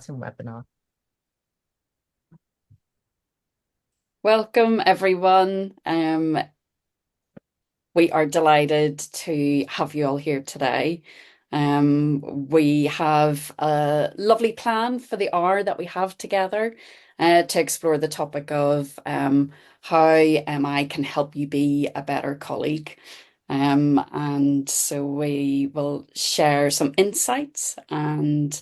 exciting webinar. Welcome, everyone. We are delighted to have you all here today. We have a lovely plan for the hour that we have together to explore the topic of how I can help you be a better colleague. And so we will share some insights, and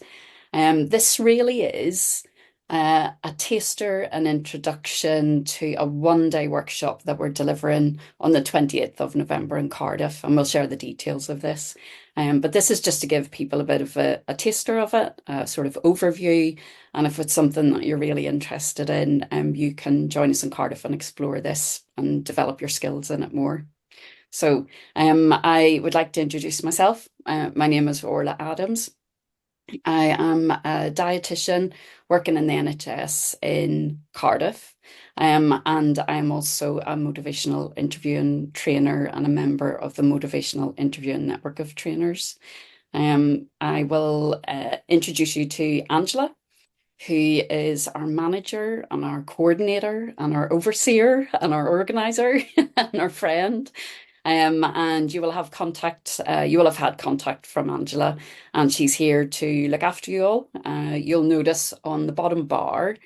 this really is a taster, an introduction to a one-day workshop that we're delivering on the 28th of November in Cardiff, and we'll share the details of this. But this is just to give people a bit of a taster of it, a sort of overview. And if it's something that you're really interested in, you can join us in Cardiff and explore this and develop your skills in it more. So I would like to introduce myself. My name is Orla Adams. I am a dietitian working in the NHS in Cardiff, and I'm also a motivational interviewing trainer and a member of the Motivational Interviewing Network of Trainers. I will introduce you to Angela, who is our manager and our coordinator and our overseer and our organizer and our friend. And you will have contact, you will have had contact from Angela, and she's here to look after you all. You'll notice on the bottom bar,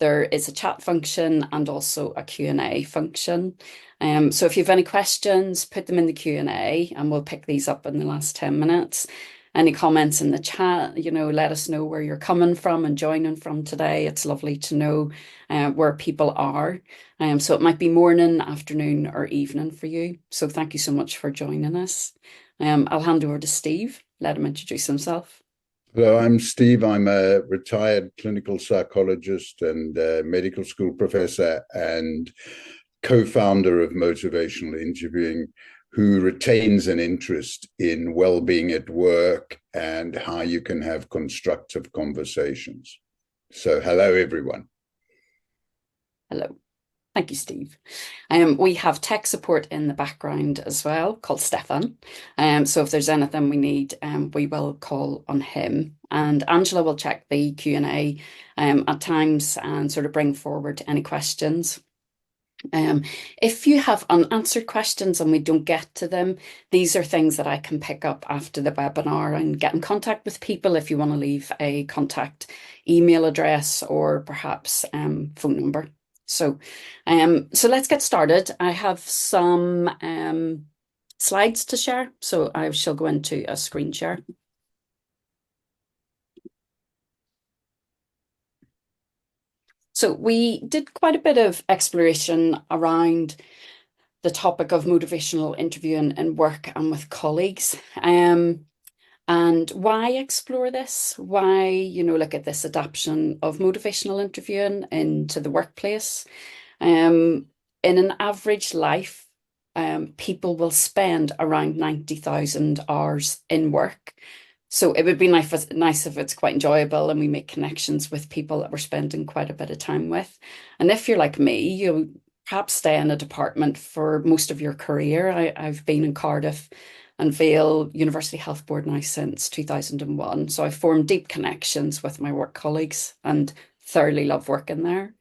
there is a chat function and also a Q&A function. So if you have any questions, put them in the Q&A and we'll pick these up in the last 10 minutes. Any comments in the chat, let us know where you're coming from and joining from today. It's lovely to know where people are. So it might be morning, afternoon, or evening for you. So thank you so much for joining us. I'll hand over to Steve. Let him introduce himself. Hello, I'm Steve. I'm a retired clinical psychologist and medical school professor and co-founder of Motivational Interviewing, who retains an interest in well-being at work and how you can have constructive conversations. So hello, everyone. Hello. Thank you, Steve. We have tech support in the background as well, called Stefan. So if there's anything we need, we will call on him. And Angela will check the Q&A at times and sort of bring forward any questions. If you have unanswered questions and we don't get to them, these are things that I can pick up after the webinar and get in contact with people if you want to leave a contact email address or perhaps phone number. So let's get started. I have some slides to share, so I shall go into a screen share. So we did quite a bit of exploration around the topic of motivational interviewing in work and with colleagues. And why explore this? Why, look at this adaptation of motivational interviewing into the workplace? In an average life, people will spend around 90,000 hours in work. So it would be nice if it's quite enjoyable and we make connections with people that we're spending quite a bit of time with. And if you're like me, you'll perhaps stay in a department for most of your career. I've been in Cardiff and Vale University Health Board now since 2001. So I've formed deep connections with my work colleagues and thoroughly love working there.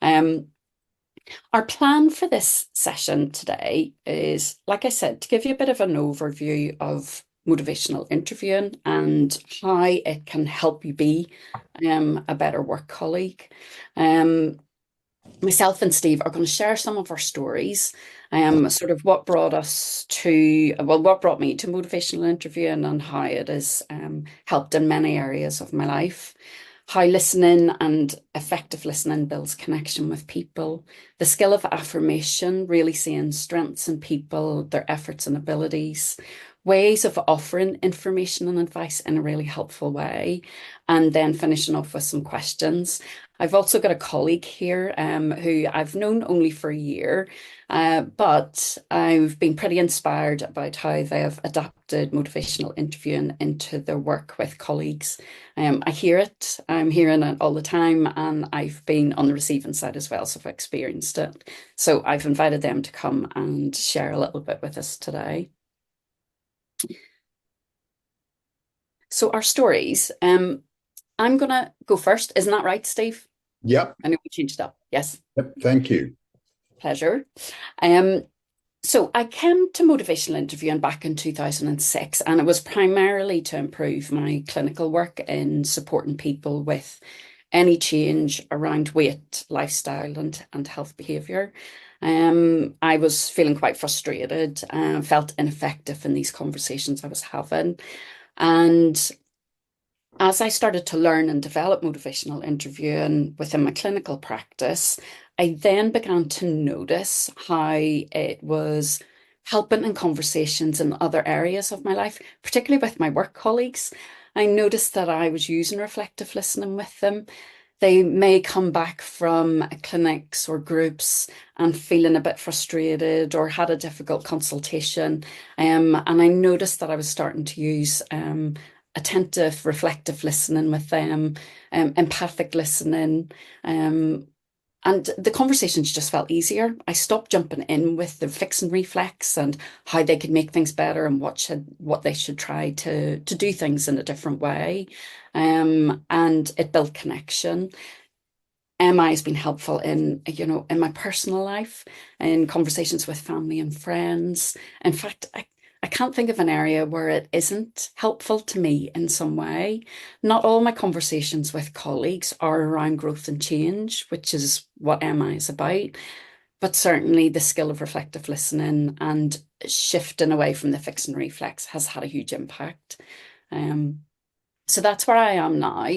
Our plan for this session today is, like I said, to give you a bit of an overview of motivational interviewing and how it can help you be a better work colleague. Myself and Steve are going to share some of our stories, sort of what brought me to motivational interviewing and how it has helped in many areas of my life. How listening and effective listening builds connection with people, the skill of affirmation, really seeing strengths in people, their efforts and abilities, ways of offering information and advice in a really helpful way, and then finishing off with some questions. I've also got a colleague here who I've known only for a year, but I've been pretty inspired about how they have adapted motivational interviewing into their work with colleagues. I hear it, I'm hearing it all the time, and I've been on the receiving side as well, so I've experienced it. So I've invited them to come and share a little bit with us today. So our stories, I'm gonna go first. Isn't that right, Steve? Yep. I know we changed it up. Yes, Yep. Thank you. pleasure. Um, so I came to motivational interviewing back in 2006, and it was primarily to improve my clinical work in supporting people with any change around weight, lifestyle, and health behavior. I was feeling quite frustrated and felt ineffective in these conversations I was having. And as I started to learn and develop motivational interviewing within my clinical practice, I then began to notice how it was helping in conversations in other areas of my life, particularly with my work colleagues. I noticed that I was using reflective listening with them. They may come back from clinics or groups and feeling a bit frustrated or had a difficult consultation. And I noticed that I was starting to use attentive, reflective listening with them, empathic listening. Um, and the conversations just felt easier. I stopped jumping in with the fix and reflex and how they could make things better and what they should try to do things in a different way. And it built connection. MI has been helpful in my personal life, in conversations with family and friends. In fact, I can't think of an area where it isn't helpful to me in some way. Not all my conversations with colleagues are around growth and change, which is what MI is about, but certainly the skill of reflective listening and shifting away from the fix and reflex has had a huge impact. Um, so that's where I am now,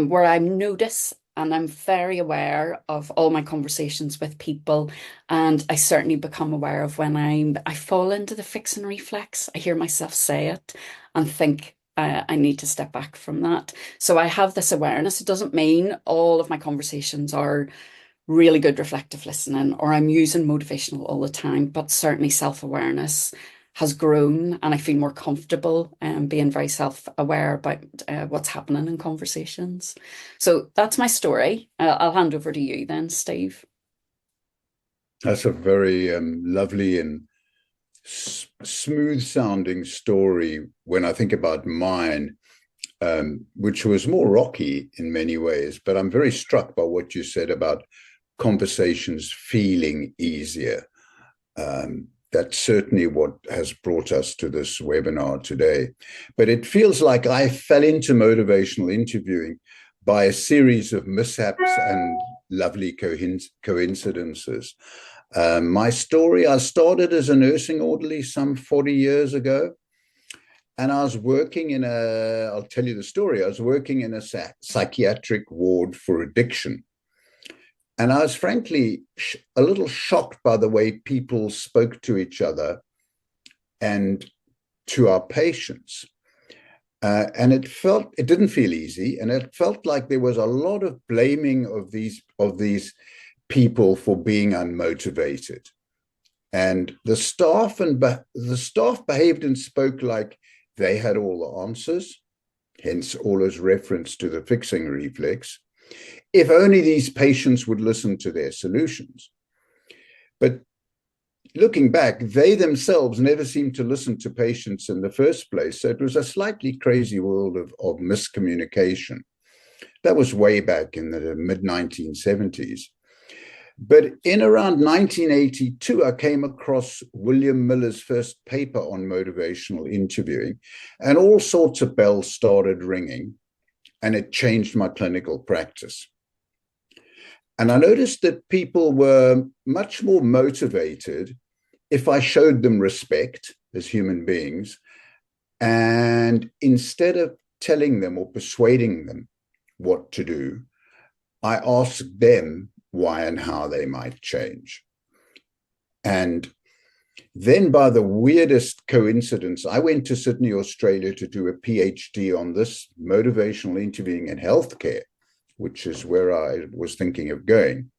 where I notice and I'm very aware of all my conversations with people. And I certainly become aware of when I fall into the fix and reflex. I hear myself say it and think I need to step back from that. So I have this awareness. It doesn't mean all of my conversations are really good reflective listening or I'm using motivational all the time, but certainly self-awareness has grown and I feel more comfortable being very self-aware about what's happening in conversations. So that's my story. I'll hand over to you then, Steve. That's a very lovely and smooth sounding story when I think about mine, which was more rocky in many ways. But I'm very struck by what you said about conversations feeling easier. That's certainly what has brought us to this webinar today. But it feels like I fell into motivational interviewing by a series of mishaps and lovely coincidences. My story, I started as a nursing orderly some 40 years ago. And I was working I'll tell you the story, I was working in a psychiatric ward for addiction. And I was frankly a little shocked by the way people spoke to each other and to our patients. And it didn't feel easy. And it felt like there was a lot of blaming of these people for being unmotivated. And the staff behaved and spoke like they had all the answers, hence Orla's reference to the fixing reflex. If only these patients would listen to their solutions. But looking back, they themselves never seemed to listen to patients in the first place. So it was a slightly crazy world of miscommunication. That was way back in the mid 1970s. But in around 1982, I came across William Miller's first paper on motivational interviewing, and all sorts of bells started ringing, and it changed my clinical practice. And I noticed that people were much more motivated if I showed them respect as human beings. And instead of telling them or persuading them what to do, I asked them why and how they might change. And then, by the weirdest coincidence, I went to Sydney, Australia to do a PhD on this motivational interviewing in healthcare, which is where I was thinking of going.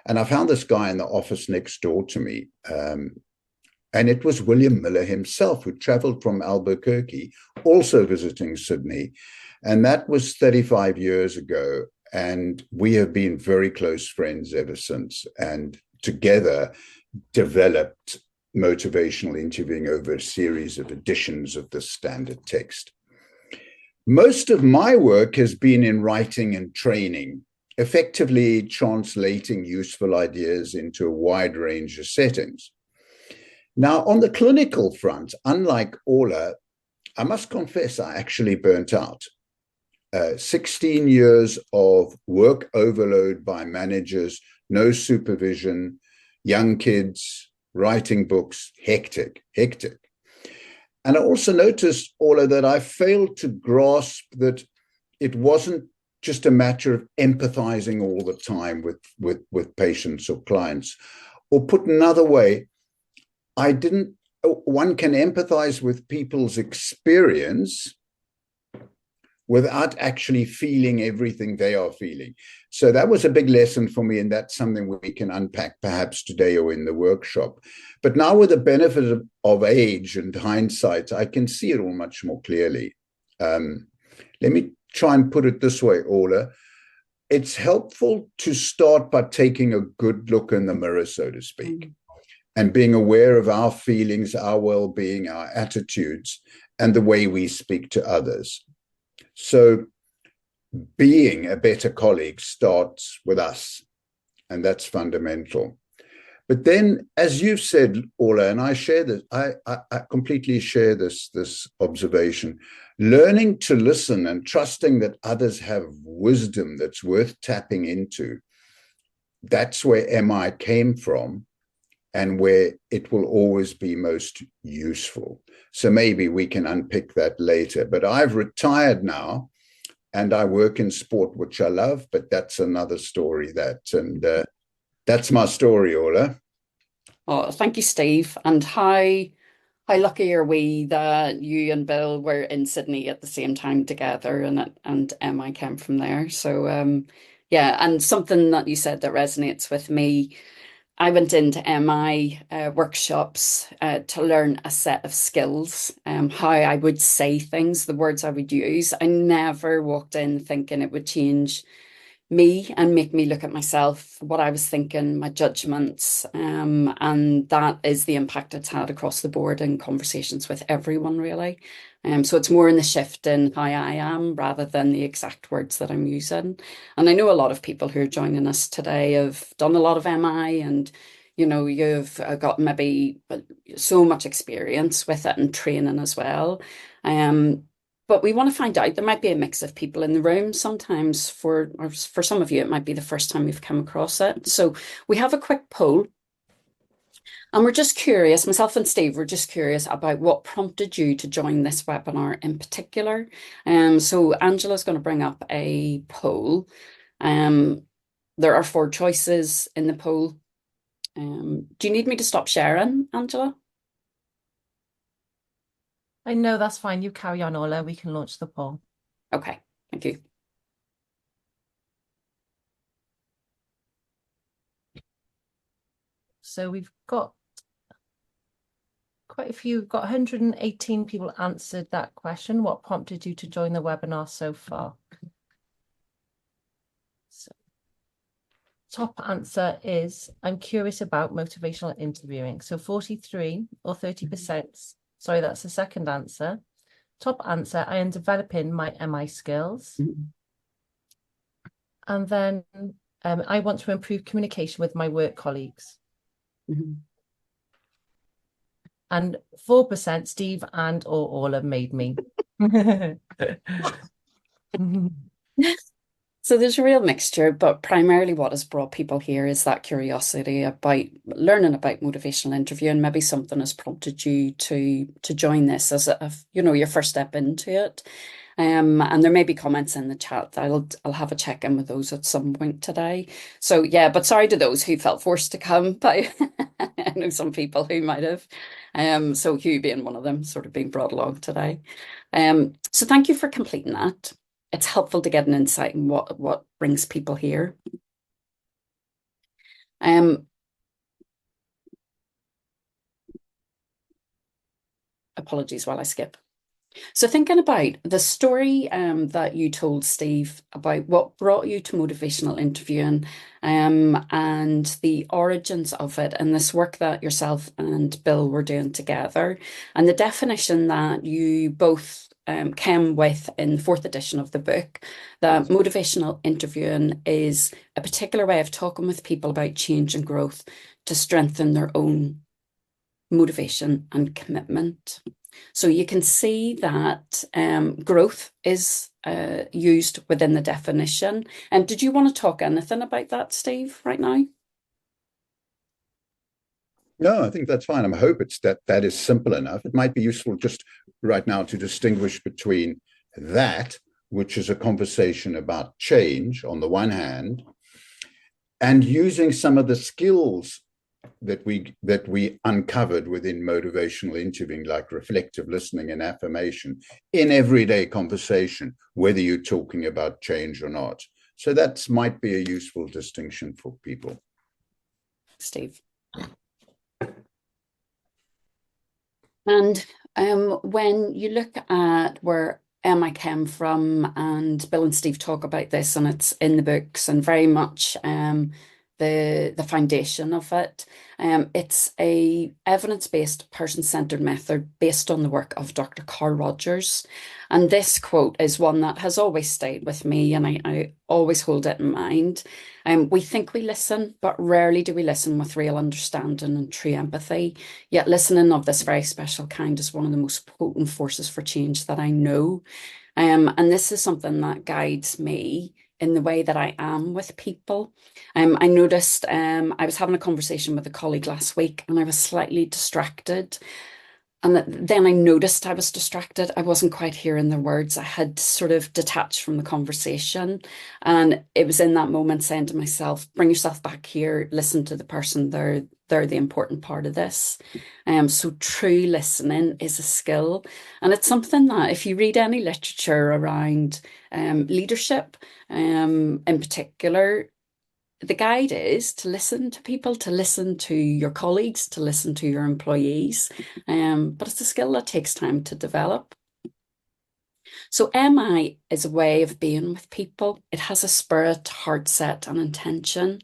And I found this guy in the office next door to me. And it was William Miller himself, who traveled from Albuquerque, also visiting Sydney. And that was 35 years ago. And we have been very close friends ever since, and together developed motivational interviewing over a series of editions of the standard text. Most of my work has been in writing and training, effectively translating useful ideas into a wide range of settings. Now, on the clinical front, unlike Orla, I must confess I actually burnt out. 16 years of work overload by managers, no supervision, young kids, writing books, hectic, hectic. And I also noticed, Orla, that I failed to grasp that it wasn't just a matter of empathizing all the time with patients or clients. Or put another way, I didn't, one can empathize with people's experience without actually feeling everything they are feeling. So that was a big lesson for me, and that's something we can unpack perhaps today or in the workshop. But now, with the benefit of age and hindsight, I can see it all much more clearly. Let me try and put it this way, Orla. It's helpful to start by taking a good look in the mirror, so to speak, and being aware of our feelings, our well-being, our attitudes, and the way we speak to others. So being a better colleague starts with us, and that's fundamental. But then, as you've said, Orla, and I share this, I completely share this observation, learning to listen and trusting that others have wisdom that's worth tapping into, that's where MI came from and where it will always be most useful. So maybe we can unpick that later. But I've retired now and I work in sport, which I love, but that's another story. That's my story, Orla. Oh, thank you, Steve. And how lucky are we that you and Bill were in Sydney at the same time together, and Emma came from there. So yeah, and something that you said that resonates with me. I went into MI workshops to learn a set of skills, how I would say things, the words I would use. I never walked in thinking it would change me and make me look at myself, what I was thinking, my judgments. And that is the impact it's had across the board in conversations with everyone, really. So it's more in the shift in how I am rather than the exact words that I'm using. And I know a lot of people who are joining us today have done a lot of MI and you've got maybe so much experience with it and training as well. But we want to find out. There might be a mix of people in the room. Sometimes for some of you, it might be the first time you've come across it. So we have a quick poll. And we're just curious, myself and Steve, we're just curious about what prompted you to join this webinar in particular. So Angela's going to bring up a poll. There are 4 choices in the poll. Do you need me to stop sharing, Angela? I know that's fine. You carry on, Orla. We can launch the poll. Okay, thank you. So we've got quite a few. We've got 118 people answered that question. What prompted you to join the webinar so far? So, top answer is, I'm curious about motivational interviewing. So 43 or 30%. Sorry, that's the second answer. Top answer, I am developing my MI skills. And then I want to improve communication with my work colleagues. And 4%, Steve and or Orla made me. So there's a real mixture, but primarily what has brought people here is that curiosity about learning about motivational interviewing. Maybe something has prompted you to join this as your first step into it. And there may be comments in the chat. I'll have a check in with those at some point today. So yeah, but sorry to those who felt forced to come, but I know some people who might have. So Hugh being one of them, sort of being brought along today. So thank you for completing that. It's helpful to get an insight in what brings people here. Apologies while I skip. So thinking about the story that you told, Steve, about what brought you to motivational interviewing and the origins of it and this work that yourself and Bill were doing together and the definition that you both came with in the 4th edition of the book that motivational interviewing is a particular way of talking with people about change and growth to strengthen their own motivation and commitment. So you can see that growth is used within the definition. And did you want to talk anything about that, Steve, right now? No, I think that's fine. I hope it's that is simple enough. It might be useful just right now to distinguish between that, which is a conversation about change on the one hand, and using some of the skills that we uncovered within motivational interviewing, like reflective listening and affirmation, in everyday conversation, whether you're talking about change or not. So that might be a useful distinction for people. Steve. And when you look at where Emma came from, and Bill and Steve talk about this, and it's in the books and very much the foundation of it. It's a evidence-based, person-centered method based on the work of Dr. Carl Rogers. And this quote is one that has always stayed with me, and I always hold it in mind. We think we listen, but rarely do we listen with real understanding and true empathy. Yet listening of this very special kind is one of the most potent forces for change that I know. And this is something that guides me in the way that I am with people. I noticed I was having a conversation with a colleague last week and I was slightly distracted. And then I noticed I was distracted. I wasn't quite hearing their words. I had sort of detached from the conversation. And it was in that moment saying to myself, bring yourself back here, listen to the person. They're the important part of this. So true listening is a skill. And it's something that if you read any literature around leadership, in particular, the guide is to listen to people, to listen to your colleagues, to listen to your employees. But it's a skill that takes time to develop. So MI is a way of being with people. It has a spirit, heart set, and intention.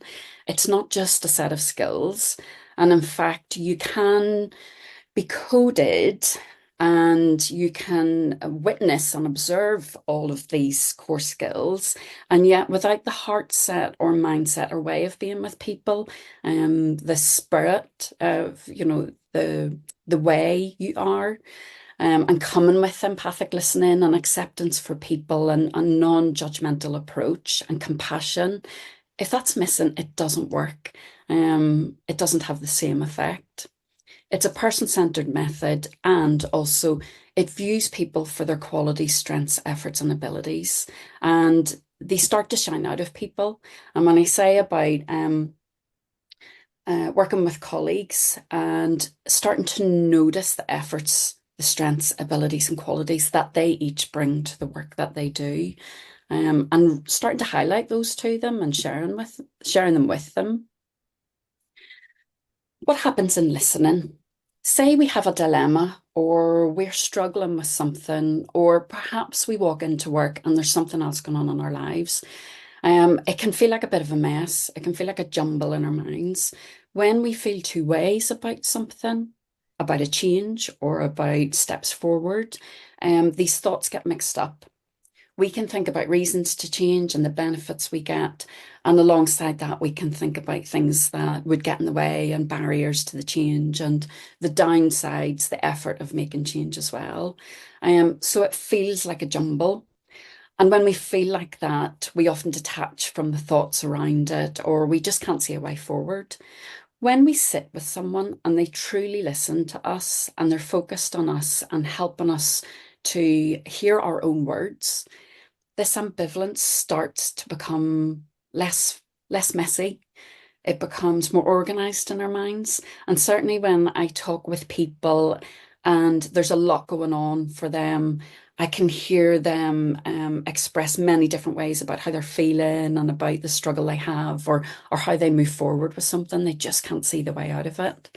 It's not just a set of skills. And in fact, you can be coded and you can witness and observe all of these core skills, and yet without the heart set or mindset or way of being with people, the spirit of, the way you are, and coming with empathic listening and acceptance for people and a non-judgmental approach and compassion, if that's missing, it doesn't work. It doesn't have the same effect. It's a person-centered method, and also it views people for their qualities, strengths, efforts, and abilities. And they start to shine out of people. And when I say about working with colleagues and starting to notice the efforts, the strengths, abilities, and qualities that they each bring to the work that they do, and starting to highlight those to them and sharing them with them. What happens in listening? Say we have a dilemma, or we're struggling with something, or perhaps we walk into work and there's something else going on in our lives. It can feel like a bit of a mess. It can feel like a jumble in our minds. When we feel two ways about something, about a change or about steps forward, these thoughts get mixed up. We can think about reasons to change and the benefits we get. And alongside that, we can think about things that would get in the way and barriers to the change and the downsides, the effort of making change as well. So it feels like a jumble. And when we feel like that, we often detach from the thoughts around it, or we just can't see a way forward. When we sit with someone and they truly listen to us and they're focused on us and helping us to hear our own words, this ambivalence starts to become less messy. It becomes more organized in our minds. And certainly when I talk with people and there's a lot going on for them, I can hear them express many different ways about how they're feeling and about the struggle they have, or how they move forward with something. They just can't see the way out of it.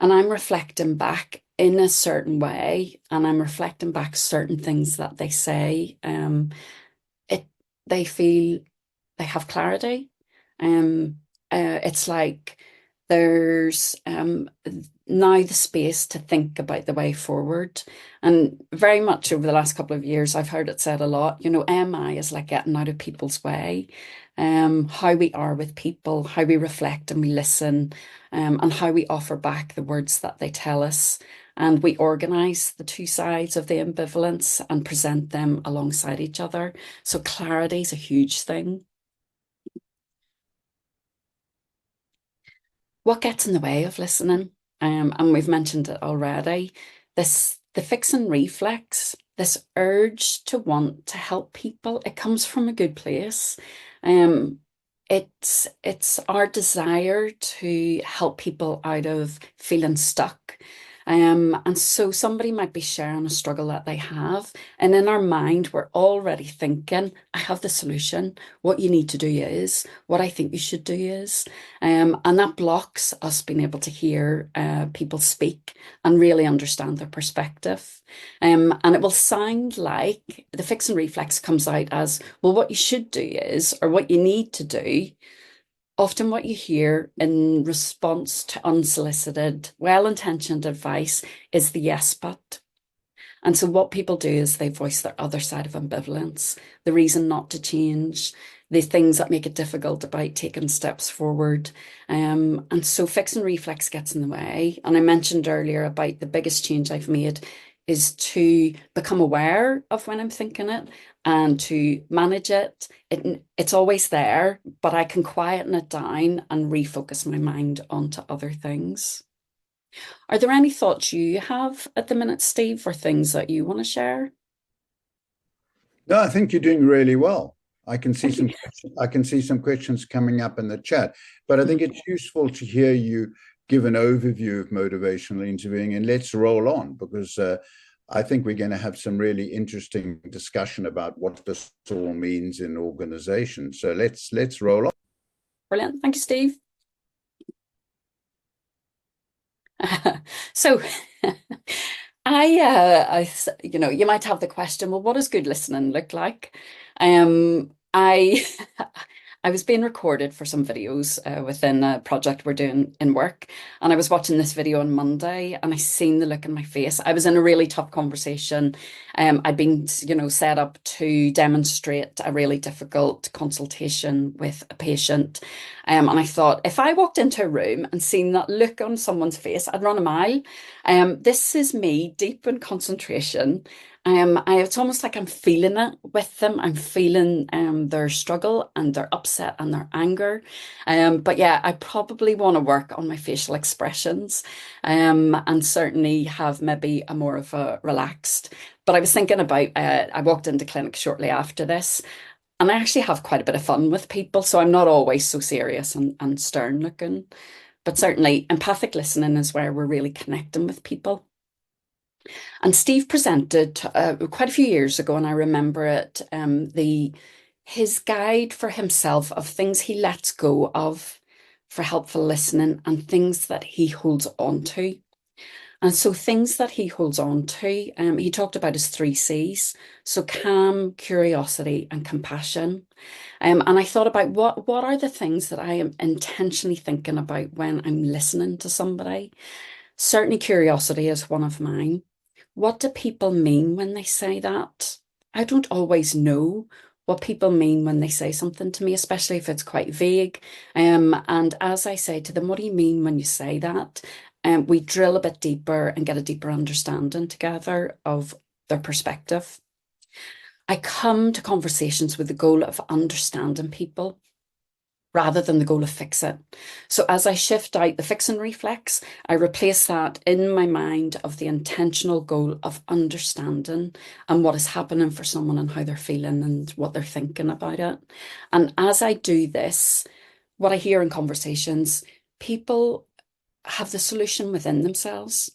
And I'm reflecting back in a certain way, and I'm reflecting back certain things that they say. They feel they have clarity. It's like there's now the space to think about the way forward. And very much over the last couple of years, I've heard it said a lot, you know, MI is like getting out of people's way. How we are with people, how we reflect and we listen, and how we offer back the words that they tell us. And we organize the two sides of the ambivalence and present them alongside each other. So clarity is a huge thing. What gets in the way of listening? And we've mentioned it already. The fix and reflex, this urge to want to help people, it comes from a good place. It's our desire to help people out of feeling stuck. And so somebody might be sharing a struggle that they have, and in our mind, we're already thinking, I have the solution. What you need to do is, what I think you should do is. And that blocks us being able to hear people speak and really understand their perspective. And it will sound like the fix and reflex comes out as, well, what you should do is, or what you need to do. Often what you hear in response to unsolicited, well-intentioned advice is the yes, but. And so what people do is they voice their other side of ambivalence, the reason not to change, the things that make it difficult about taking steps forward. And so fix and reflex gets in the way. And I mentioned earlier about the biggest change I've made is to become aware of when I'm thinking it and to manage it. It's always there, but I can quieten it down and refocus my mind onto other things. Are there any thoughts you have at the minute, Steve, or things that you want to share? No, I think you're doing really well. I can see Thank some questions coming up in the chat, but I think it's useful to hear you give an overview of motivational interviewing, and let's roll on, because I think we're going to have some really interesting discussion about what this all means in organizations. So let's roll on. Brilliant. Thank you, Steve. So you know, you might have the question, well, what does good listening look like? I I was being recorded for some videos within a project we're doing in work, and I was watching this video on Monday, and I seen the look in my face. I was in a really tough conversation. I'd been, you know, set up to demonstrate a really difficult consultation with a patient, and I thought, if I walked into a room and seen that look on someone's face, I'd run a mile. This is me deep in concentration. It's almost like I'm feeling it with them. I'm feeling their struggle and their upset and their anger. But yeah, I probably want to work on my facial expressions and certainly have maybe a more of a relaxed. But I was thinking about, I walked into clinic shortly after this, and I actually have quite a bit of fun with people. So I'm not always so serious and stern looking. But certainly empathic listening is where we're really connecting with people. And Steve presented quite a few years ago, and I remember it, his guide for himself of things he lets go of for helpful listening and things that he holds on to. And so things that he holds on to, he talked about his 3 Cs. So calm, curiosity, and compassion. And I thought about what are the things that I am intentionally thinking about when I'm listening to somebody. Certainly curiosity is one of mine. What do people mean when they say that? I don't always know what people mean when they say something to me, especially if it's quite vague. And as I say to them, what do you mean when you say that? We drill a bit deeper and get a deeper understanding together of their perspective. I come to conversations with the goal of understanding people rather than the goal of fix it. So as I shift out the fix and reflex, I replace that in my mind of the intentional goal of understanding and what is happening for someone and how they're feeling and what they're thinking about it. And as I do this, what I hear in conversations, people have the solution within themselves.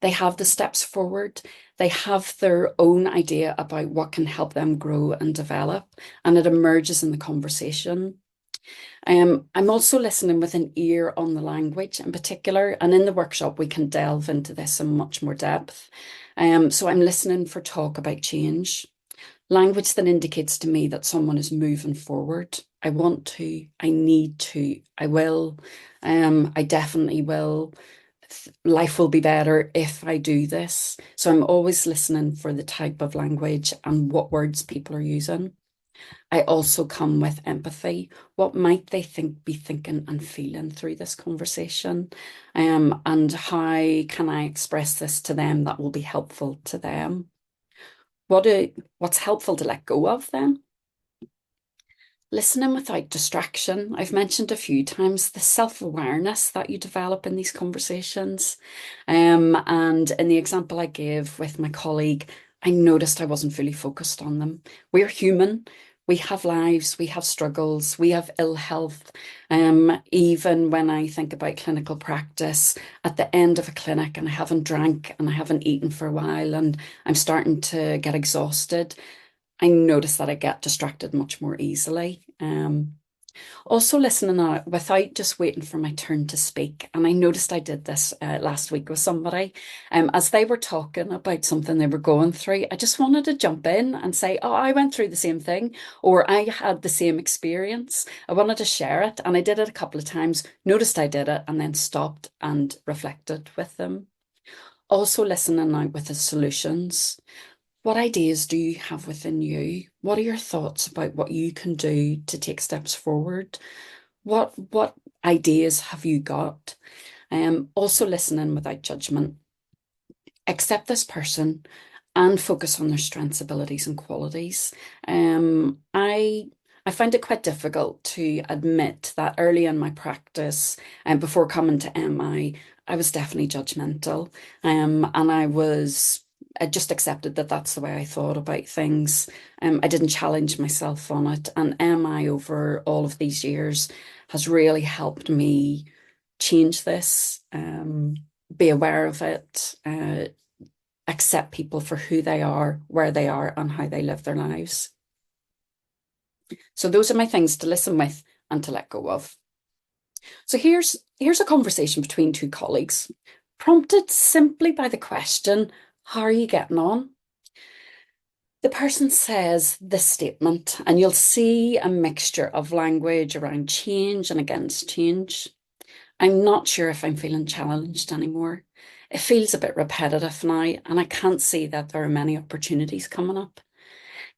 They have the steps forward. They have their own idea about what can help them grow and develop, and it emerges in the conversation. I'm also listening with an ear on the language in particular, and in the workshop we can delve into this in much more depth. So I'm listening for talk about change, language that indicates to me that someone is moving forward. I want to, I need to, I will, I definitely will. Life will be better if I do this. So I'm always listening for the type of language and what words people are using. I also come with empathy. What might they be thinking and feeling through this conversation? And how can I express this to them that will be helpful to them? What's helpful to let go of then? Listening without distraction. I've mentioned a few times the self-awareness that you develop in these conversations. And in the example I gave with my colleague, I noticed I wasn't fully focused on them. We're human. We have lives, we have struggles, we have ill health. Even when I think about clinical practice, at the end of a clinic and I haven't drank and I haven't eaten for a while and I'm starting to get exhausted, I notice that I get distracted much more easily. Also listening out without just waiting for my turn to speak. And I noticed I did this last week with somebody. As they were talking about something they were going through, I just wanted to jump in and say, oh, I went through the same thing, or I had the same experience. I wanted to share it. And I did it a couple of times, noticed I did it, and then stopped and reflected with them. Also listening out with the solutions. What ideas do you have within you? What are your thoughts about what you can do to take steps forward? What ideas have you got? Also listening without judgment. Accept this person and focus on their strengths, abilities, and qualities. I find it quite difficult to admit that early in my practice and before coming to MI, I was definitely judgmental. And I just accepted that that's the way I thought about things. I didn't challenge myself on it. And MI over all of these years has really helped me change this, be aware of it, accept people for who they are, where they are, and how they live their lives. So those are my things to listen with and to let go of. So here's a conversation between two colleagues, prompted simply by the question, how are you getting on? The person says this statement, and you'll see a mixture of language around change and against change. I'm not sure if I'm feeling challenged anymore. It feels a bit repetitive now, and I can't see that there are many opportunities coming up.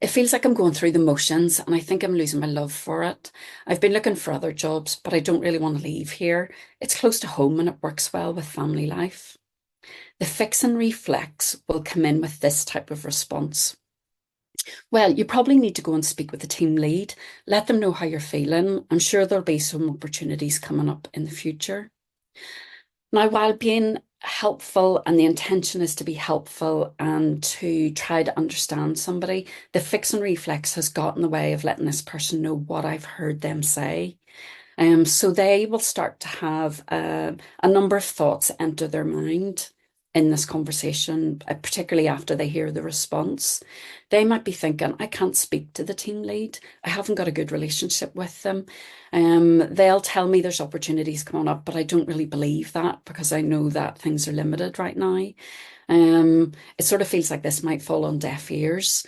It feels like I'm going through the motions, and I think I'm losing my love for it. I've been looking for other jobs, but I don't really want to leave here. It's close to home and it works well with family life. The fix and reflex will come in with this type of response. Well, you probably need to go and speak with the team lead. Let them know how you're feeling. I'm sure there'll be some opportunities coming up in the future. Now, while being helpful and the intention is to be helpful and to try to understand somebody, the fix and reflex has got in the way of letting this person know what I've heard them say. So they will start to have a number of thoughts enter their mind in this conversation, particularly after they hear the response. They might be thinking, I can't speak to the team lead. I haven't got a good relationship with them. They'll tell me there's opportunities coming up, but I don't really believe that because I know that things are limited right now. It sort of feels like this might fall on deaf ears.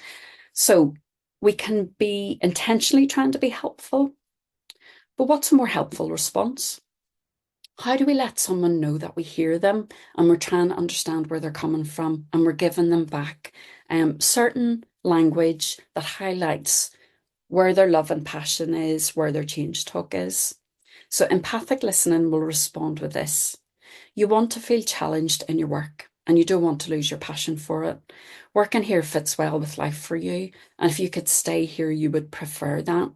So we can be intentionally trying to be helpful, but what's a more helpful response? How do we let someone know that we hear them and we're trying to understand where they're coming from and we're giving them back certain language that highlights where their love and passion is, where their change talk is? So empathic listening will respond with this. You want to feel challenged in your work and you don't want to lose your passion for it. Working here fits well with life for you. And if you could stay here, you would prefer that.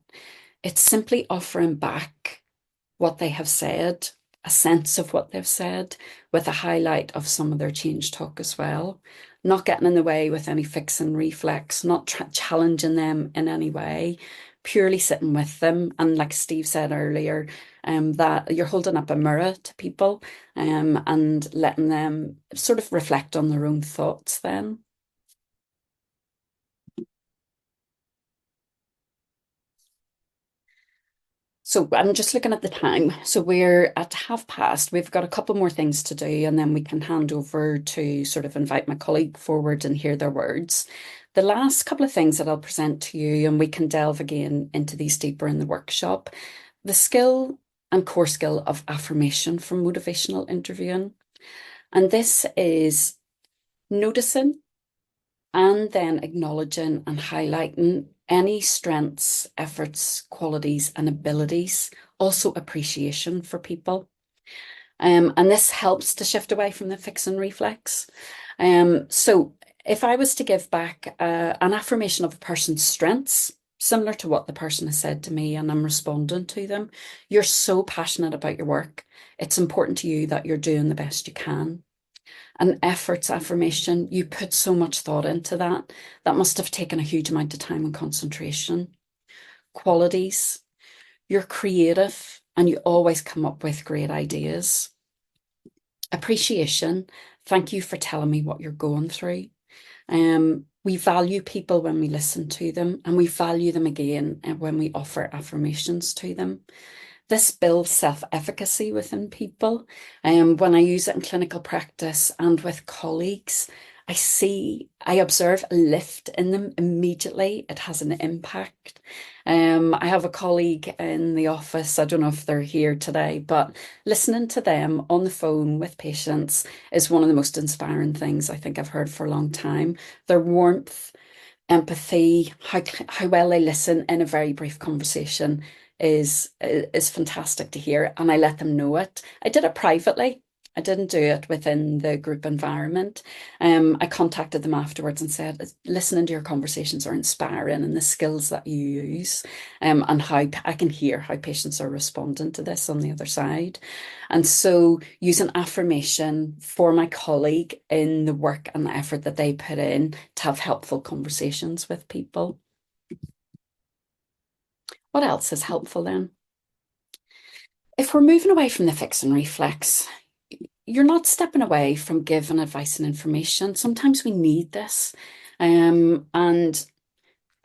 It's simply offering back what they have said, a sense of what they've said, with a highlight of some of their change talk as well. Not getting in the way with any fix and reflex, not challenging them in any way, purely sitting with them. And like Steve said earlier, that you're holding up a mirror to people and letting them sort of reflect on their own thoughts then. So I'm just looking at the time. So we're at past. We've got a couple more things to do, and then we can hand over to sort of invite my colleague forward and hear their words. the last couple of things that I'll present to you, and we can delve again into these deeper in the workshop, the skill and core skill of affirmation from motivational interviewing. And this is noticing and then acknowledging and highlighting any strengths, efforts, qualities, and abilities, also appreciation for people. And this helps to shift away from the fix and reflex. So if I was to give back an affirmation of a person's strengths, similar to what the person has said to me, and I'm responding to them, you're so passionate about your work. It's important to you that you're doing the best you can. An efforts affirmation, you put so much thought into that. That must have taken a huge amount of time and concentration. Qualities, you're creative and you always come up with great ideas. Appreciation, thank you for telling me what you're going through. We value people when we listen to them, and we value them again when we offer affirmations to them. This builds self-efficacy within people. When I use it in clinical practice and with colleagues, I observe a lift in them immediately. It has an impact. I have a colleague in the office, I don't know if they're here today, but listening to them on the phone with patients is one of the most inspiring things I think I've heard for a long time. Their warmth, empathy, how well they listen in a very brief conversation is fantastic to hear, and I let them know it. I did it privately. I didn't do it within the group environment. I contacted them afterwards and said, listening to your conversations are inspiring, and the skills that you use, and how I can hear how patients are responding to this on the other side. And so use an affirmation for my colleague in the work and the effort that they put in to have helpful conversations with people. What else is helpful then? If we're moving away from the fix and reflex, you're not stepping away from giving advice and information. Sometimes we need this. And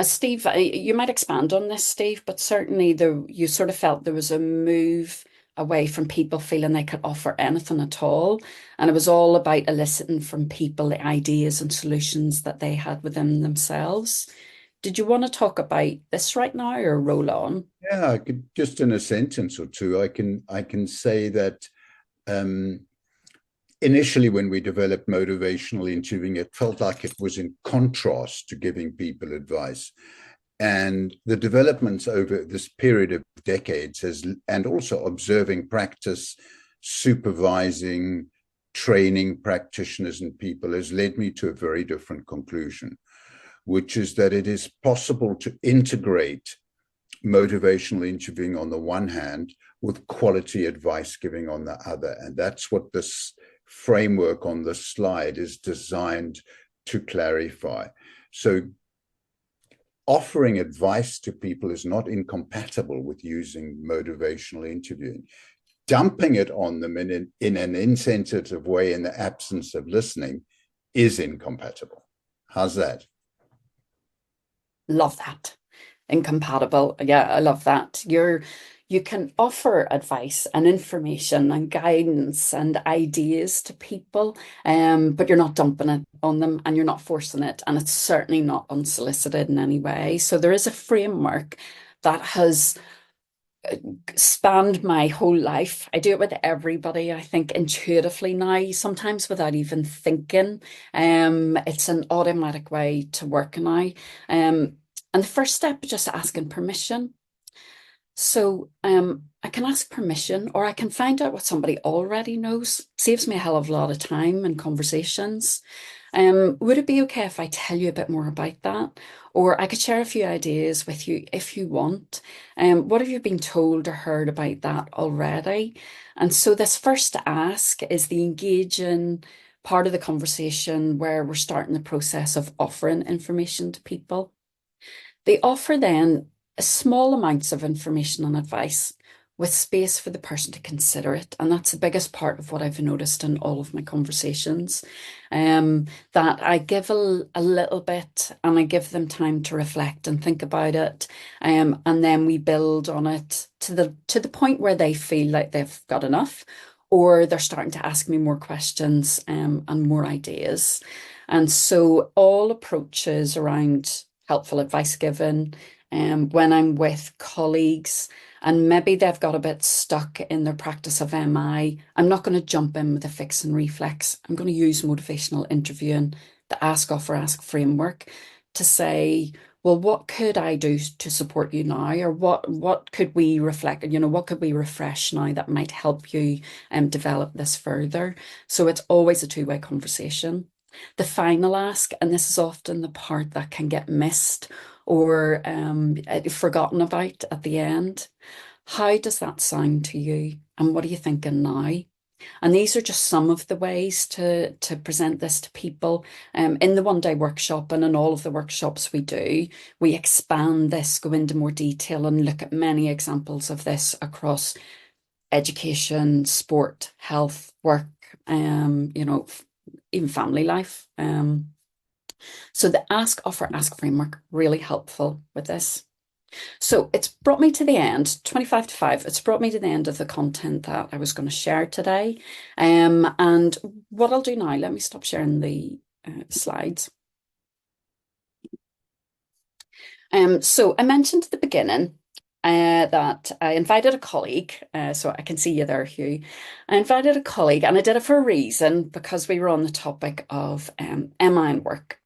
Steve, you might expand on this, Steve, but certainly you sort of felt there was a move away from people feeling they could offer anything at all. And it was all about eliciting from people the ideas and solutions that they had within themselves. Did you want to talk about this right now or roll on? Yeah, I could just in a sentence or two, I can say that initially when we developed motivational interviewing, it felt like it was in contrast to giving people advice. And the developments over this period of decades and also observing practice, supervising, training practitioners and people has led me to a very different conclusion, which is that it is possible to integrate motivational interviewing on the one hand with quality advice giving on the other. And that's what this framework on the slide is designed to clarify. So offering advice to people is not incompatible with using motivational interviewing. Dumping it on them in an insensitive way in the absence of listening is incompatible. How's that? Love that. Incompatible. Yeah, I love that. You can offer advice and information and guidance and ideas to people, but you're not dumping it on them and you're not forcing it, and it's certainly not unsolicited in any way. So there is a framework that has spanned my whole life. I do it with everybody, I think, intuitively now, sometimes without even thinking. It's an automatic way to work now. And the first step is just asking permission. So I can ask permission, or I can find out what somebody already knows. Saves me a hell of a lot of time and conversations. Would it be okay if I tell you a bit more about that? Or I could share a few ideas with you if you want. What have you been told or heard about that already? And so this first ask is the engaging part of the conversation where we're starting the process of offering information to people. They offer then small amounts of information and advice with space for the person to consider it. And that's the biggest part of what I've noticed in all of my conversations, that I give a little bit and I give them time to reflect and think about it. And then we build on it to the point where they feel like they've got enough, or they're starting to ask me more questions and more ideas. And so all approaches around helpful advice given, when I'm with colleagues and maybe they've got a bit stuck in their practice of MI, I'm not going to jump in with a fix and reflex. I'm going to use motivational interviewing, the ask, offer, ask framework to say, well, what could I do to support you now? Or what could we reflect, what could we refresh now that might help you develop this further? So it's always a two-way conversation. The final ask, and this is often the part that can get missed or forgotten about at the end. How does that sound to you? And what are you thinking now? And these are just some of the ways to present this to people. In the one day workshop and in all of the workshops we do, we expand this, go into more detail and look at many examples of this across education, sport, health, work, even family life. So the ask, offer, ask framework, really helpful with this. So it's brought me to the end, 25 to 5. It's brought me to the end of the content that I was going to share today. And what I'll do now, let me stop sharing the slides. So I mentioned at the beginning that I invited a colleague, so I can see you there, Hugh. I invited a colleague and I did it for a reason because we were on the topic of MI and work.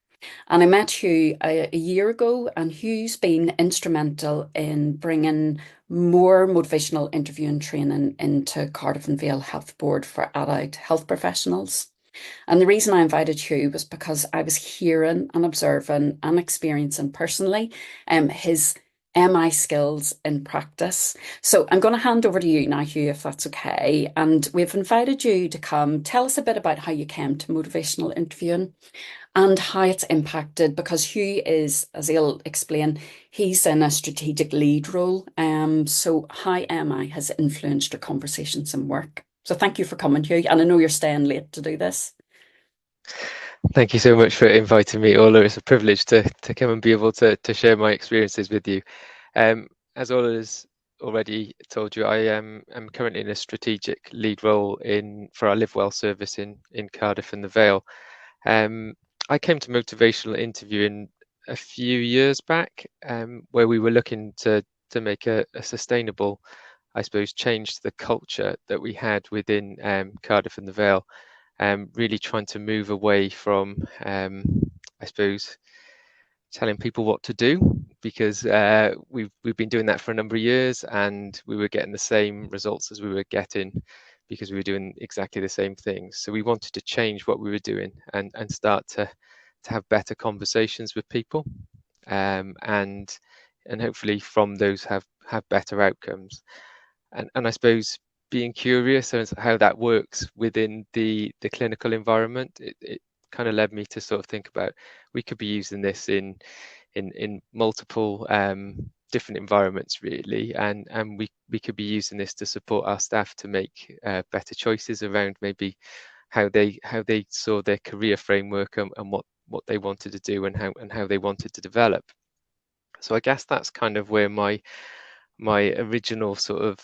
And I met Hugh a year ago, and Hugh's been instrumental in bringing more motivational interviewing training into Cardiff and Vale Health Board for allied health professionals. And the reason I invited Hugh was because I was hearing and observing and experiencing personally his MI skills in practice. So I'm going to hand over to you now, Hugh, if that's okay. And we've invited you to come tell us a bit about how you came to motivational interviewing and how it's impacted, because Hugh is, as he'll explain, he's in a strategic lead role. So how MI has influenced your conversations and work. So thank you for coming, Hugh. And I know you're staying late to do this. Thank you so much for inviting me, Orla. It's a privilege to come and be able to share my experiences with you. As Orla has already told you, I am currently in a strategic lead role for our Live Well service in Cardiff and the Vale. I came to motivational interviewing a few years back, where we were looking to make a sustainable, I suppose, change to the culture that we had within Cardiff and the Vale. Really trying to move away from, I suppose, telling people what to do, because we've been doing that for a number of years, and we were getting the same results as we were getting because we were doing exactly the same things. So we wanted to change what we were doing and start to have better conversations with people, and hopefully from those have better outcomes. And I suppose being curious as to how that works within the clinical environment, it kind of led me to sort of think about, we could be using this in multiple different environments really, and we could be using this to support our staff to make better choices around maybe how they saw their career framework and what they wanted to do and how they wanted to develop. So I guess that's kind of where my original sort of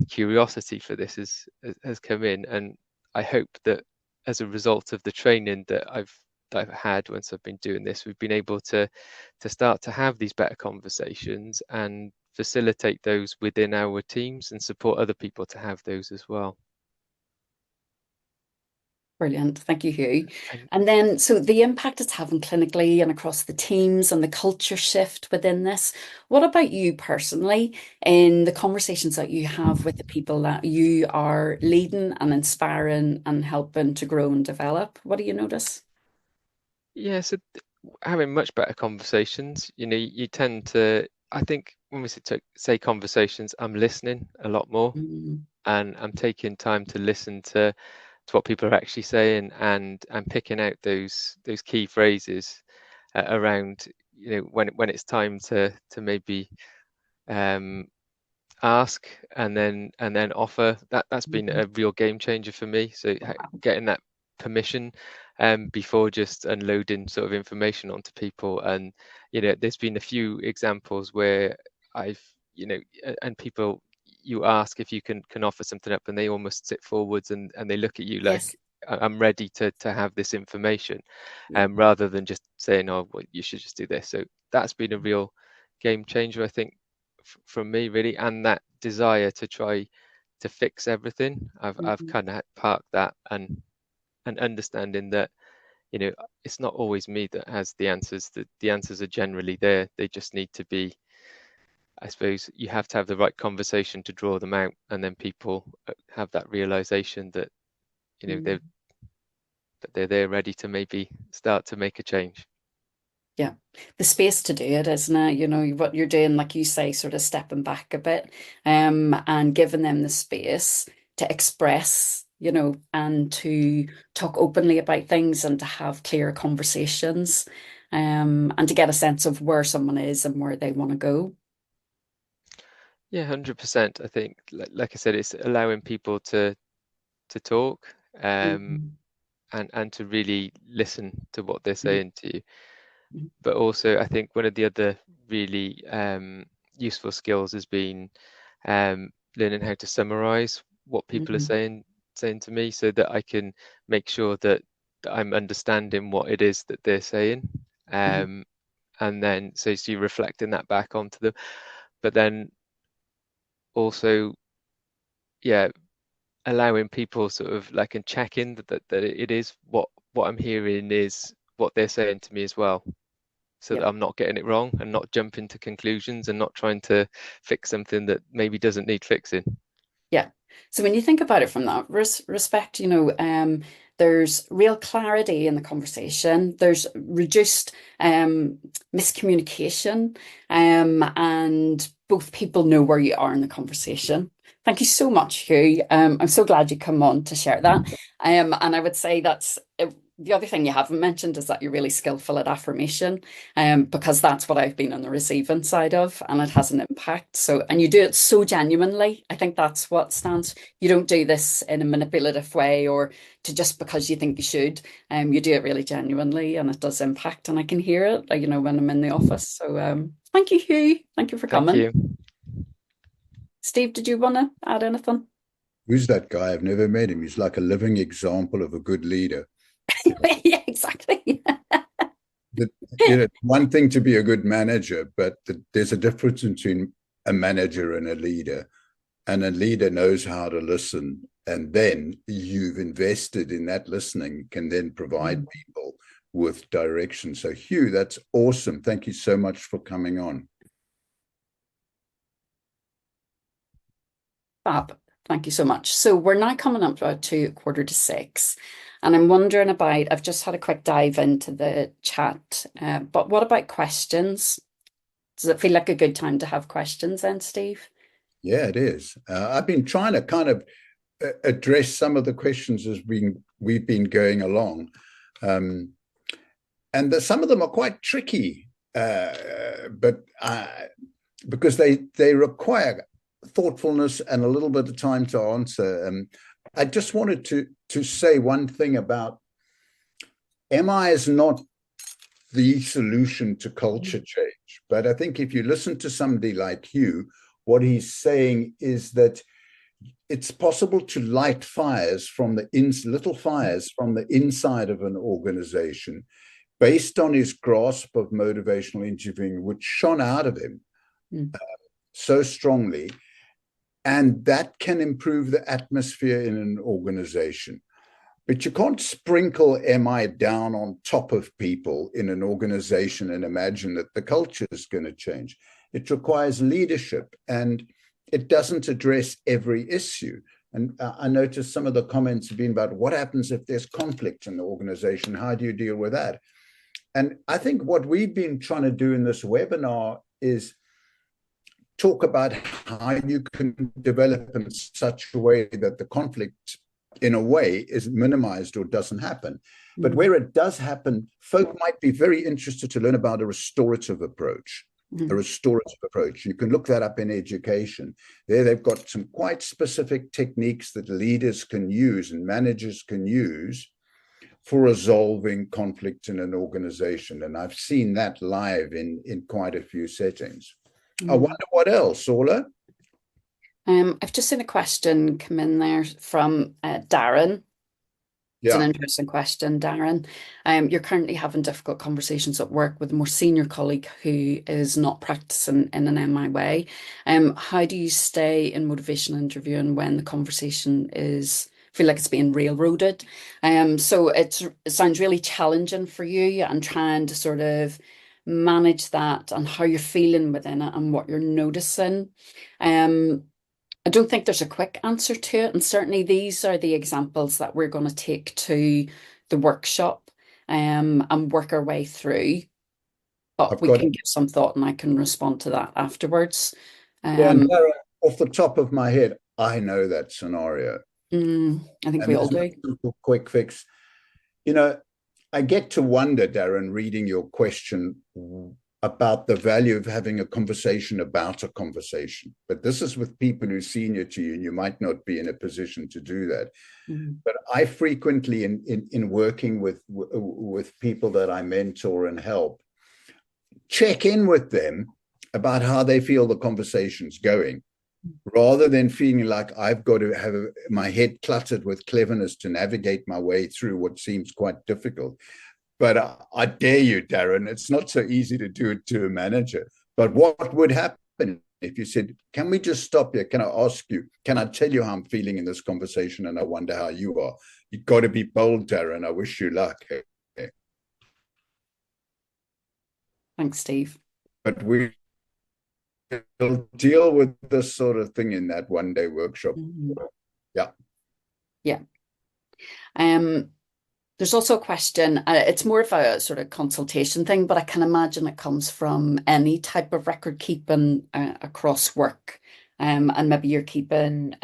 curiosity for this has come in, and I hope that as a result of the training that I've had once I've been doing this, we've been able to start to have these better conversations and facilitate those within our teams and support other people to have those as well. Brilliant. Thank you, Hugh. And then, so the impact it's having clinically and across the teams and the culture shift within this. What about you personally in the conversations that you have with the people that you are leading and inspiring and helping to grow and develop? What do you notice? Yeah, so having much better conversations, you tend to, I think when we say conversations, I'm listening a lot more, and I'm taking time to listen to what people are actually saying, and picking out those key phrases around, when it's time to maybe ask and then offer. That's been a real game changer for me. So getting that permission before just unloading sort of information onto people. And there's been a few examples where I've and people, you ask if you can offer something up, and they almost sit forwards and they look at you like, Yes. I'm ready to have this information, Yeah. rather than just saying, oh, well, you should just do this. So that's been a real game changer, I think, from me, really, and that desire to try to fix everything. I've kind of parked that, and understanding that, you know, it's not always me that has the answers. The answers are generally there. They just need to be, I suppose, you have to have the right conversation to draw them out, and then people have that realization that, you know, they're there ready to maybe start to make a change. Yeah, the space to do it, isn't it? You know, what you're doing, like you say, sort of stepping back a bit, and giving them the space to express, you know, and to talk openly about things and to have clear conversations, and to get a sense of where someone is and where they want to go. Yeah, 100%. I think, like I said, it's allowing people to talk, and to really listen to what they're saying to you. But also, I think one of the other really useful skills has been learning how to summarize what people are saying to me, so that I can make sure that I'm understanding what it is that they're saying, and then so you're reflecting that back onto them. But then also, yeah, allowing people sort of like and check in that it is what I'm hearing is what they're saying to me as well, so that I'm not getting it wrong and not jumping to conclusions and not trying to fix something that maybe doesn't need fixing. Yeah. So when you think about it from that respect, you know, there's real clarity in the conversation. There's reduced miscommunication, and both people know where you are in the conversation. Thank you so much, Hugh. I'm so glad you come on to share that. And I would say that's the other thing you haven't mentioned is that you're really skillful at affirmation, because that's what I've been on the receiving side of, and it has an impact. So, and you do it so genuinely. I think that's what stands. You don't do this in a manipulative way or to just because you think you should. You do it really genuinely, and it does impact. And I can hear it, you know, when I'm in the office. So, thank you, Hugh. Thank you for Thank coming. you. Steve, did you want to add anything? Who's that guy? I've never met him. He's like a living example of a good leader. Yeah, exactly. You know, one thing to be a good manager, but there's a difference between a manager and a leader. And a leader knows how to listen. And then you've invested in that listening, can then provide people with direction. So, Hugh, that's awesome. Thank you so much for coming on. Fab. Thank you so much. So we're now coming up to 5:45. And I'm wondering about, I've just had a quick dive into the chat, but what about questions? Does it feel like a good time to have questions then, Steve? Yeah, it is. I've been trying to kind of address some of the questions as we've been going along. And some of them are quite tricky, but because they require thoughtfulness and a little bit of time to answer. I just wanted to say one thing about MI is not the solution to culture change. But I think if you listen to somebody like you, what he's saying is that it's possible to light fires from the little fires from the inside of an organization based on his grasp of motivational interviewing, which shone out of him so strongly. And that can improve the atmosphere in an organization. But you can't sprinkle MI down on top of people in an organization and imagine that the culture is going to change. It requires leadership, and it doesn't address every issue. And I noticed some of the comments have been about what happens if there's conflict in the organization? How do you deal with that? And I think what we've been trying to do in this webinar is talk about how you can develop in such a way that the conflict, in a way, is minimized or doesn't happen. But where it does happen, folk might be very interested to learn about a restorative approach. A restorative approach. You can look that up in education. There they've got some quite specific techniques that leaders can use and managers can use for resolving conflict in an organization. And I've seen that live in quite a few settings. I wonder what else, Orla? I've just seen a question come in there from Darren. It's an Yeah. interesting question, Darren. You're currently having difficult conversations at work with a more senior colleague who is not practicing in an MI way. How do you stay in motivational interviewing when the conversation feel like it's being railroaded? So it sounds really challenging for you and trying to sort of manage that and how you're feeling within it and what you're noticing. I don't think there's a quick answer to it. And certainly these are the examples that we're going to take to the workshop and work our way through. But we can give some thought and I can respond to that afterwards. And Darren, off the top of my head, I know that scenario. I think we all do. Simple, quick fix. You know, I get to wonder, Darren, reading your question about the value of having a conversation about a conversation. But this is with people who are senior to you, and you might not be in a position to do that. But I frequently, in working with people that I mentor and help, check in with them about how they feel the conversation's going, rather than feeling like I've got to have my head cluttered with cleverness to navigate my way through what seems quite difficult. But I dare you, Darren, it's not so easy to do it to a manager. But what would happen if you said, can we just stop here? Can I ask you, can I tell you how I'm feeling in this conversation? And I wonder how you are. You've got to be bold, Darren. I wish you luck. Thanks, Steve. But we'll deal with this sort of thing in that one-day workshop. Yeah. Yeah. There's also a question, it's more of a sort of consultation thing, but I can imagine it comes from any type of record keeping across work. And maybe you're keeping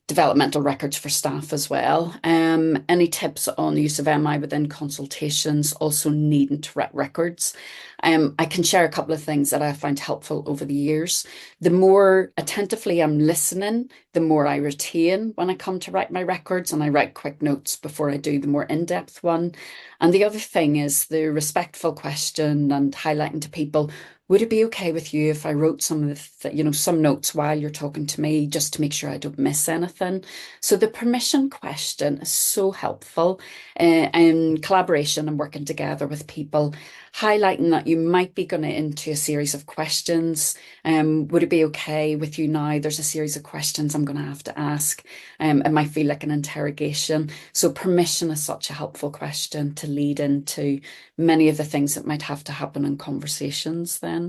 developmental records for staff as well. Any tips on the use of MI within consultations, also needing to write records? I can share a couple of things that I found helpful over the years. The more attentively I'm listening, the more I retain when I come to write my records, and I write quick notes before I do the more in-depth one. And the other thing is the respectful question and highlighting to people, would it be okay with you if I wrote some of the, some notes while you're talking to me, just to make sure I don't miss anything? So the permission question is so helpful in collaboration and working together with people, highlighting that you might be going into a series of questions. Would it be okay with you now? There's a series of questions I'm going to have to ask. It might feel like an interrogation. So permission is such a helpful question to lead into many of the things that might have to happen in conversations then.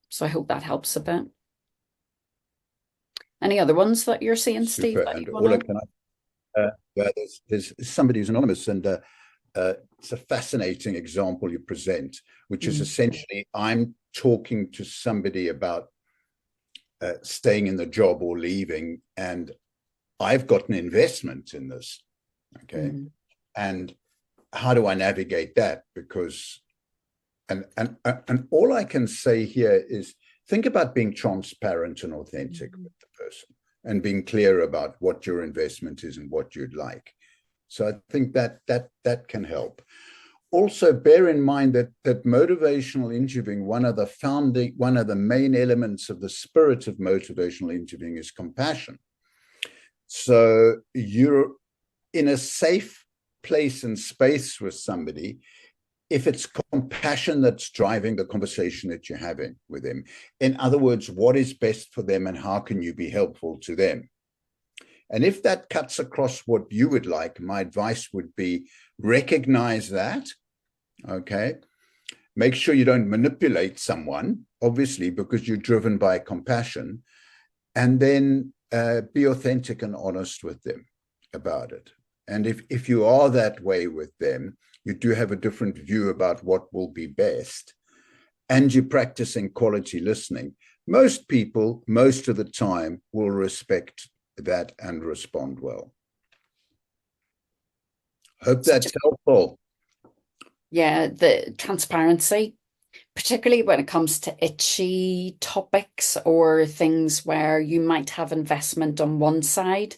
So I hope that helps a bit. Any other ones that you're seeing, Steve? Super. And Orla, can I? There's somebody who's anonymous, and it's a fascinating example you present, which is essentially I'm talking to somebody about staying in the job or leaving, and I've got an investment in this. Okay. And how do I navigate that? Because, and all I can say here is think about being transparent and authentic with the person and being clear about what your investment is and what you'd like. So I think that can help. Also, bear in mind that motivational interviewing, one of the main elements of the spirit of motivational interviewing is compassion. So you're in a safe place and space with somebody if it's compassion that's driving the conversation that you're having with them. In other words, what is best for them and how can you be helpful to them? And if that cuts across what you would like, my advice would be recognize that, okay? Make sure you don't manipulate someone, obviously, because you're driven by compassion, and then be authentic and honest with them about it. And if you are that way with them, you do have a different view about what will be best, and you're practicing quality listening, most people, most of the time, will respect that and respond well. Hope that's helpful. Yeah, the transparency, particularly when it comes to itchy topics or things where you might have investment on one side.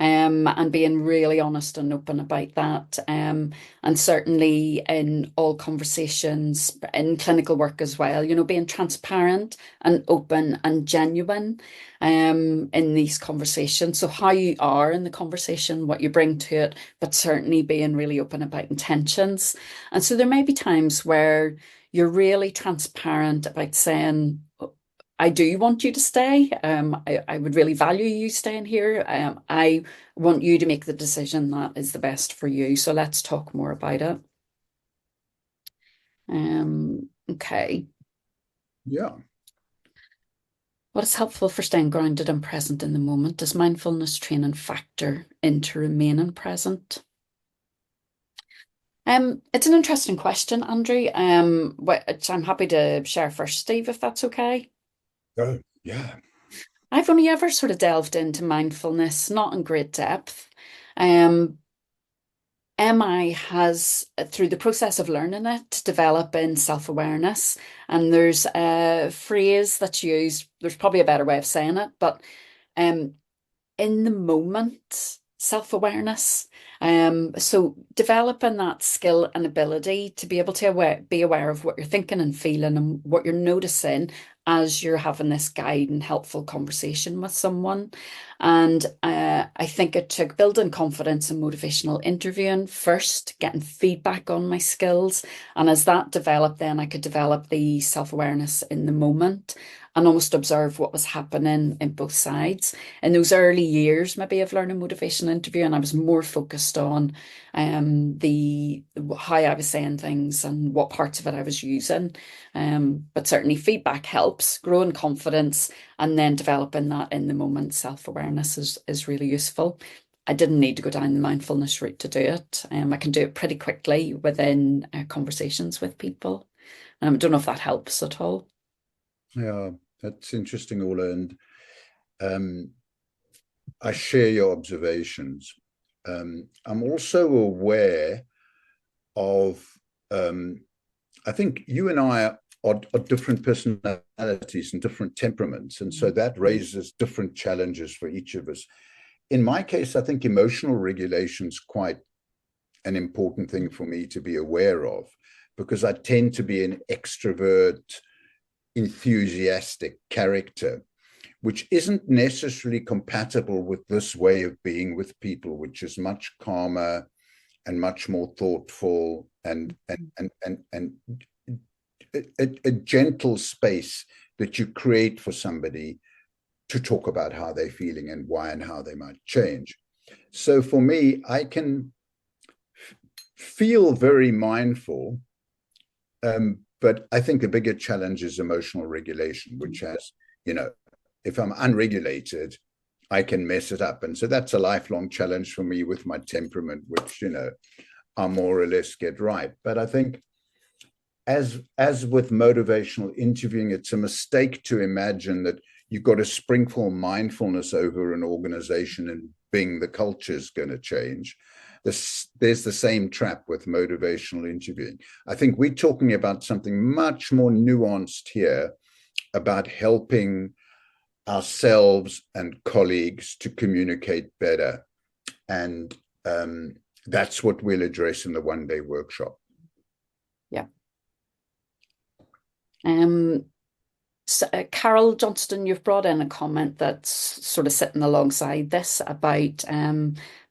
and being really honest and open about that. And certainly in all conversations, in clinical work as well, you know, being transparent and open and genuine in these conversations. So how you are in the conversation, what you bring to it, but certainly being really open about intentions. And so there may be times where you're really transparent about saying, I do want you to stay. I would really value you staying here. I want you to make the decision that is the best for you. So let's talk more about it. Okay. Yeah. What is helpful for staying grounded and present in the moment? Does mindfulness training factor into remaining present? It's an interesting question, Andrew. Which I'm happy to share first, Steve, if that's okay. Oh, yeah. I've only ever sort of delved into mindfulness, not in great depth. MI has, through the process of learning it, develop in self-awareness. And there's a phrase that's used, there's probably a better way of saying it, but in the moment, self-awareness. So developing that skill and ability to be able to be aware of what you're thinking and feeling and what you're noticing as you're having this guide and helpful conversation with someone. And I think it took building confidence and motivational interviewing first, getting feedback on my skills. And as that developed, then I could develop the self-awareness in the moment and almost observe what was happening in both sides. In those early years, maybe of learning motivational interviewing, I was more focused on how I was saying things and what parts of it I was using. But certainly feedback helps, growing confidence, and then developing that in the moment self-awareness is really useful. I didn't need to go down the mindfulness route to do it. I can do it pretty quickly within conversations with people. I don't know if that helps at all. Yeah, that's interesting, Orla. And I share your observations. I'm also aware of, I think you and I are different personalities and different temperaments. And so that raises different challenges for each of us. In my case, I think emotional regulation is quite an important thing for me to be aware of, because I tend to be an extrovert, enthusiastic character, which isn't necessarily compatible with this way of being with people, which is much calmer and much more thoughtful and a gentle space that you create for somebody to talk about how they're feeling and why and how they might change. So for me, I can feel very mindful, but I think the bigger challenge is emotional regulation, which has, you know, if I'm unregulated, I can mess it up. And so that's a lifelong challenge for me with my temperament, which, you know, I more or less get right. But I think as with motivational interviewing, it's a mistake to imagine that you've got to sprinkle mindfulness over an organization and bing, the culture is going to change. There's the same trap with motivational interviewing. I think we're talking about something much more nuanced here, about helping ourselves and colleagues to communicate better. And that's what we'll address in the one-day workshop. Yeah. So, Carol Johnston, you've brought in a comment that's sort of sitting alongside this about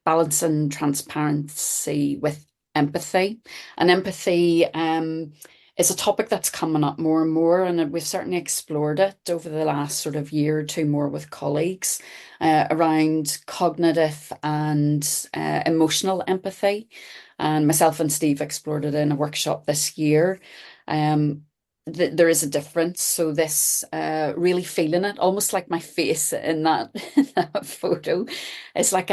balancing transparency with empathy. And empathy is a topic that's coming up more and more, and we've certainly explored it over the last sort of year or two more with colleagues around cognitive and emotional empathy. And myself and Steve explored it in a workshop this year. There is a difference. So this really feeling it, almost like my face in that, that photo. It's like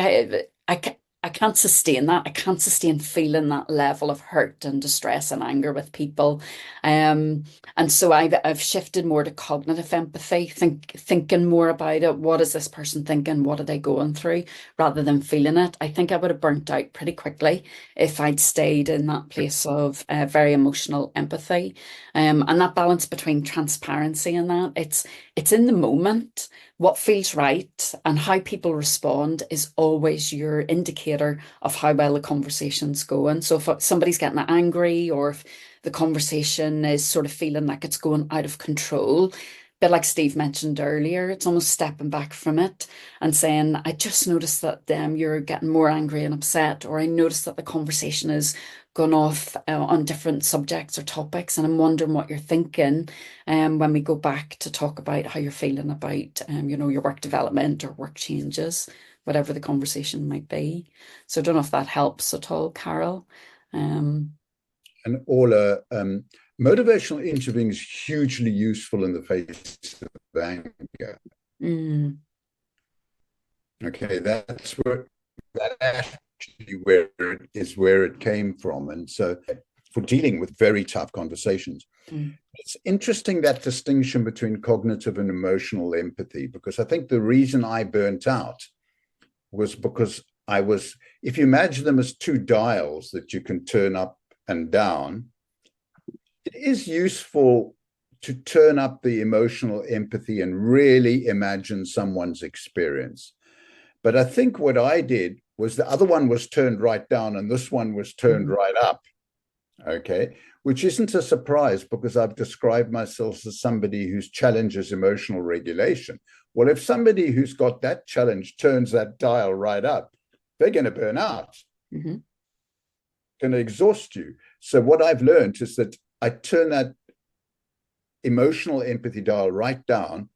I can't sustain that. I can't sustain feeling that level of hurt and distress and anger with people. And so I've shifted more to cognitive empathy, thinking more about it. What is this person thinking? What are they going through? Rather than feeling it. I think I would have burnt out pretty quickly if I'd stayed in that place of very emotional empathy. And that balance between transparency and that, it's in the moment, what feels right and how people respond is always your indicator of how well the conversation's going. So if somebody's getting angry, or if the conversation is sort of feeling like it's going out of control, bit like Steve mentioned earlier, it's almost stepping back from it and saying, I just noticed that you're getting more angry and upset, or I noticed that the conversation is gone off on different subjects or topics, and I'm wondering what you're thinking when we go back to talk about how you're feeling about your work development or work changes, whatever the conversation might be. So I don't know if that helps at all, Carol. And Orla, motivational interviewing is hugely useful in the face of anger. Okay, that's actually where it came from. And so for dealing with very tough conversations, it's interesting, that distinction between cognitive and emotional empathy, because I think the reason I burnt out was because if you imagine them as two dials that you can turn up and down, it is useful to turn up the emotional empathy and really imagine someone's experience. But I think what I did was the other one was turned right down and this one was turned right up, okay? Which isn't a surprise, because I've described myself as somebody whose challenge is emotional regulation. Well, if somebody who's got that challenge turns that dial right up, they're going to burn out, going to exhaust you. So what I've learned is that I turn that emotional empathy dial right down.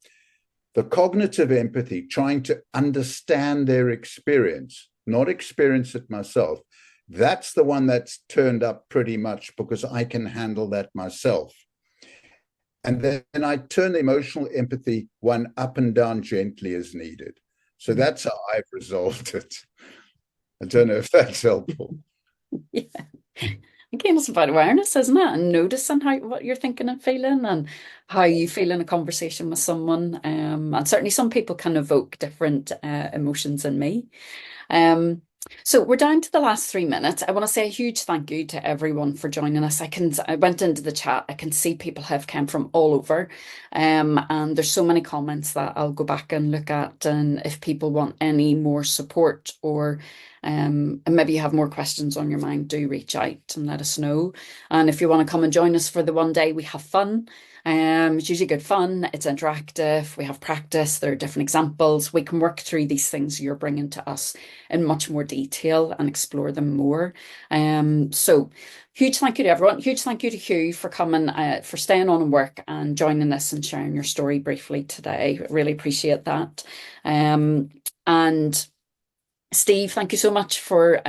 The cognitive empathy, trying to understand their experience, not experience it myself, that's the one that's turned up pretty much, because I can handle that myself. And then I turn the emotional empathy one up and down gently as needed. So that's how I've resolved it. I don't know if that's helpful. Yeah. Again, it's about awareness, isn't it? And noticing what you're thinking and feeling, and how you feel in a conversation with someone. And certainly some people can evoke different emotions in me. So we're down to the last 3 minutes. I want to say a huge thank you to everyone for joining us. I went into the chat. I can see people have come from all over. And there's so many comments that I'll go back and look at. And if people want any more support, or and maybe you have more questions on your mind, do reach out and let us know. And if you want to come and join us for the one day, we have fun. It's usually good fun. It's interactive. We have practice. There are different examples. We can work through these things you're bringing to us in much more detail and explore them more. So huge thank you to everyone. Huge thank you to Hugh for coming, for staying on and work and joining us and sharing your story briefly today. Really appreciate that. And Steve, thank you so much for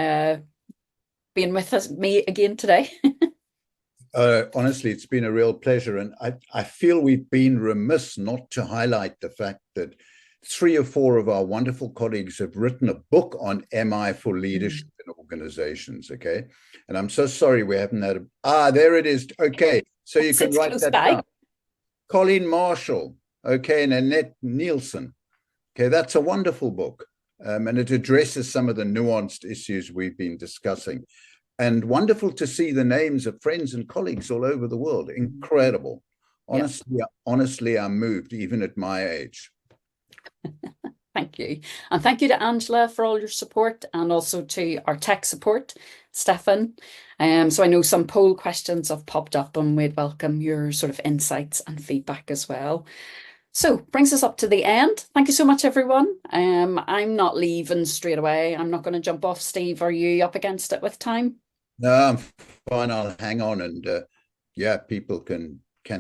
being with me again today. Honestly, it's been a real pleasure. And I feel we've been remiss not to highlight the fact that 3 or 4 of our wonderful colleagues have written a book on MI for leadership in organizations, okay? And I'm so sorry we haven't had there it is. Okay, so you can write that down. Colleen Marshall, okay, and Annette Nielsen. Okay, that's a wonderful book. And it addresses some of the nuanced issues we've been discussing. And wonderful to see the names of friends and colleagues all over the world. Incredible. Honestly, I'm moved, even at my age. Thank you. And thank you to Angela for all your support, and also to our tech support, Stefan. So I know some poll questions have popped up, and we'd welcome your sort of insights and feedback as well. So brings us up to the end. Thank you so much, everyone. I'm not leaving straight away. I'm not going to jump off. Steve, are you up against it with time? No, I'm fine. I'll hang on, and people can